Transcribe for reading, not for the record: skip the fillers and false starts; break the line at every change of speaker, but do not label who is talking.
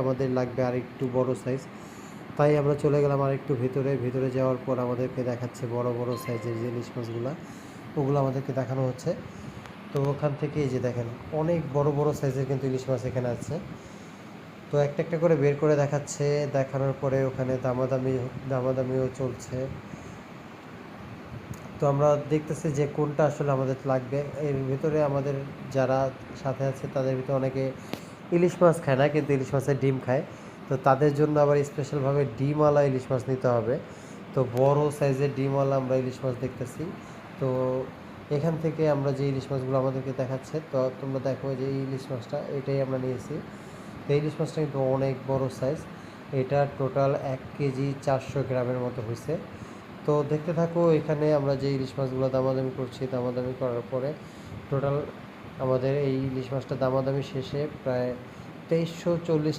আমাদের লাগবে আর একটু বড় সাইজ, তাই আমরা চলে গেলাম আর একটু ভেতরে যাওয়ার পর আমাদেরকে দেখাচ্ছে বড় বড় সাইজের যে ইলিশ মাছগুলো, ওগুলো আমাদেরকে দেখানো হচ্ছে। তো ওখান থেকে এই যে দেখেন অনেক বড় বড় সাইজের কিন্তু ইলিশ মাছ এখানে আছে। তো একটা একটা করে বের করে দেখাচ্ছে, দেখানোর পরে ওখানে দামাদামিও চলছে। তো আমরা দেখতেছি যে কোনটা আসলে আমাদের লাগবে। এর ভিতরে আমাদের যারা সাথে আছে তাদের ভিতরে অনেকে ইলিশ মাছ খায় না, কিন্তু ইলিশ মাছের ডিম খায়। তো তাদের জন্য আবার স্পেশালভাবে ডিমওয়ালা ইলিশ মাছ নিতে হবে। তো বড় সাইজের ডিমওয়ালা আমরা ইলিশ মাছ দেখতেছি। তো এখান থেকে আমরা যে ইলিশ মাছগুলো আমাদেরকে দেখাচ্ছে, তো তোমরা দেখো যে এই ইলিশ মাছটা এটাই আমরা নিয়েছি। তো এই ইলিশ মাছটা কিন্তু অনেক বড় সাইজ, এটা টোটাল 1 কেজি 400 গ্রামের মতো হয়েছে। তো দেখতে থাকো, এখানে আমরা যে ইলিশ মাছগুলো দামাদামি করছি, দামাদামি করার পরে টোটাল আমাদের এই ইলিশ মাছটা দামাদামি শেষে প্রায় 2340